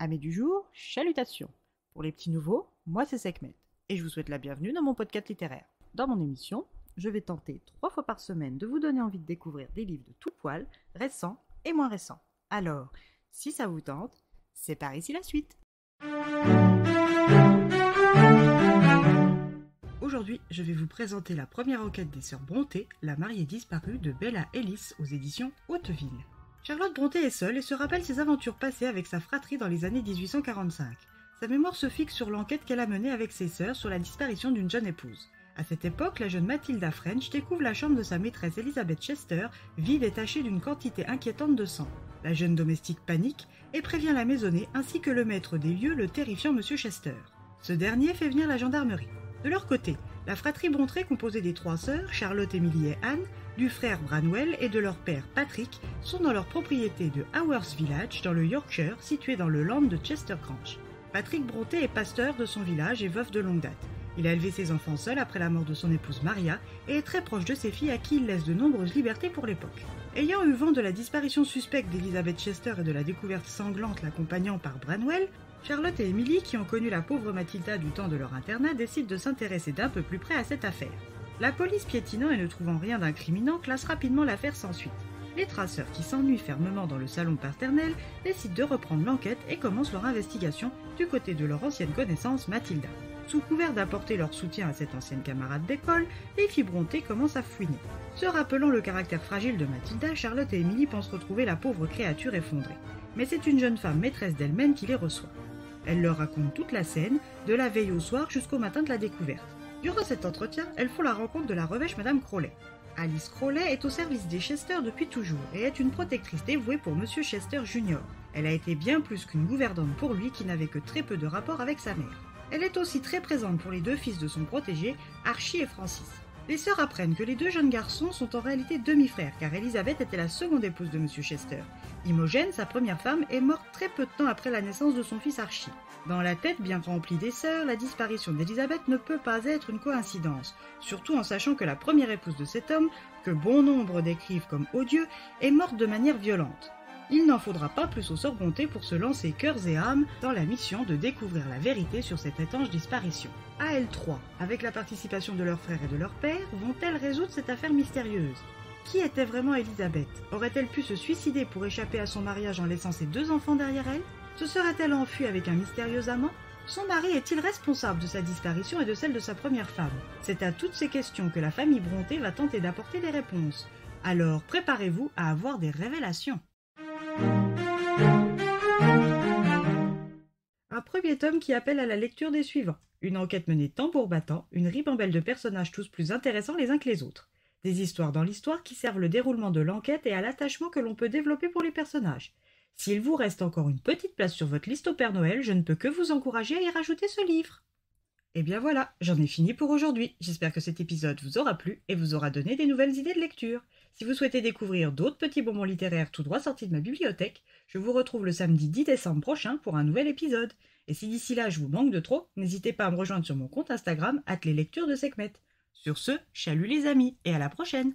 Amis du jour, chalutations. Pour les petits nouveaux, moi c'est Sekhmet, et je vous souhaite la bienvenue dans mon podcast littéraire. Dans mon émission, je vais tenter 3 fois par semaine de vous donner envie de découvrir des livres de tout poil, récents et moins récents. Alors, si ça vous tente, c'est par ici la suite. Aujourd'hui, je vais vous présenter la première enquête des sœurs Brontë, la mariée disparue de Bella Ellis aux éditions Hauteville. Charlotte Brontë est seule et se rappelle ses aventures passées avec sa fratrie dans les années 1845. Sa mémoire se fixe sur l'enquête qu'elle a menée avec ses sœurs sur la disparition d'une jeune épouse. À cette époque, la jeune Matilda French découvre la chambre de sa maîtresse Elizabeth Chester, vide et tachée d'une quantité inquiétante de sang. La jeune domestique panique et prévient la maisonnée ainsi que le maître des lieux, le terrifiant Monsieur Chester. Ce dernier fait venir la gendarmerie. De leur côté, la fratrie Brontë, composée des 3 sœurs, Charlotte, Emily et Anne, du frère Branwell et de leur père Patrick, sont dans leur propriété de Howers Village, dans le Yorkshire, situé dans le land de Chester Grange. Patrick Brontë est pasteur de son village et veuf de longue date. Il a élevé ses enfants seul après la mort de son épouse Maria et est très proche de ses filles à qui il laisse de nombreuses libertés pour l'époque. Ayant eu vent de la disparition suspecte d'Elizabeth Chester et de la découverte sanglante l'accompagnant par Branwell, Charlotte et Emily, qui ont connu la pauvre Matilda du temps de leur internat, décident de s'intéresser d'un peu plus près à cette affaire. La police piétinant et ne trouvant rien d'incriminant classe rapidement l'affaire sans suite. Les traceurs, qui s'ennuient fermement dans le salon paternel, décident de reprendre l'enquête et commencent leur investigation du côté de leur ancienne connaissance Matilda. Sous couvert d'apporter leur soutien à cette ancienne camarade d'école, les filles Brontë commencent à fouiner. Se rappelant le caractère fragile de Matilda, Charlotte et Emily pensent retrouver la pauvre créature effondrée. Mais c'est une jeune femme maîtresse d'elle-même qui les reçoit. Elle leur raconte toute la scène, de la veille au soir jusqu'au matin de la découverte. Durant cet entretien, elles font la rencontre de la revêche Madame Crawley. Alice Crawley est au service des Chester depuis toujours et est une protectrice dévouée pour Monsieur Chester Jr. Elle a été bien plus qu'une gouvernante pour lui qui n'avait que très peu de rapport avec sa mère. Elle est aussi très présente pour les 2 fils de son protégé, Archie et Francis. Les sœurs apprennent que les 2 jeunes garçons sont en réalité demi-frères car Elizabeth était la seconde épouse de Monsieur Chester. Imogen, sa première femme, est morte très peu de temps après la naissance de son fils Archie. Dans la tête bien remplie des sœurs, la disparition d'Elizabeth ne peut pas être une coïncidence, surtout en sachant que la première épouse de cet homme, que bon nombre décrivent comme odieux, est morte de manière violente. Il n'en faudra pas plus aux sœurs Brontë pour se lancer cœurs et âmes dans la mission de découvrir la vérité sur cette étrange disparition. À elles 3, avec la participation de leurs frères et de leur père, vont-elles résoudre cette affaire mystérieuse ? Qui était vraiment Elizabeth ? Aurait-elle pu se suicider pour échapper à son mariage en laissant ses 2 enfants derrière elle ? Se serait-elle enfuie avec un mystérieux amant ? Son mari est-il responsable de sa disparition et de celle de sa première femme ? C'est à toutes ces questions que la famille Brontë va tenter d'apporter des réponses. Alors préparez-vous à avoir des révélations. Un premier tome qui appelle à la lecture des suivants. Une enquête menée tambour battant, une ribambelle de personnages tous plus intéressants les uns que les autres. Des histoires dans l'histoire qui servent le déroulement de l'enquête et à l'attachement que l'on peut développer pour les personnages. S'il vous reste encore une petite place sur votre liste au Père Noël, je ne peux que vous encourager à y rajouter ce livre. Et bien voilà, j'en ai fini pour aujourd'hui. J'espère que cet épisode vous aura plu et vous aura donné des nouvelles idées de lecture. Si vous souhaitez découvrir d'autres petits bonbons littéraires tout droit sortis de ma bibliothèque, je vous retrouve le samedi 10 décembre prochain pour un nouvel épisode. Et si d'ici là je vous manque de trop, n'hésitez pas à me rejoindre sur mon compte Instagram @leslecturesdesekhmet. Sur ce, chalut les amis et à la prochaine.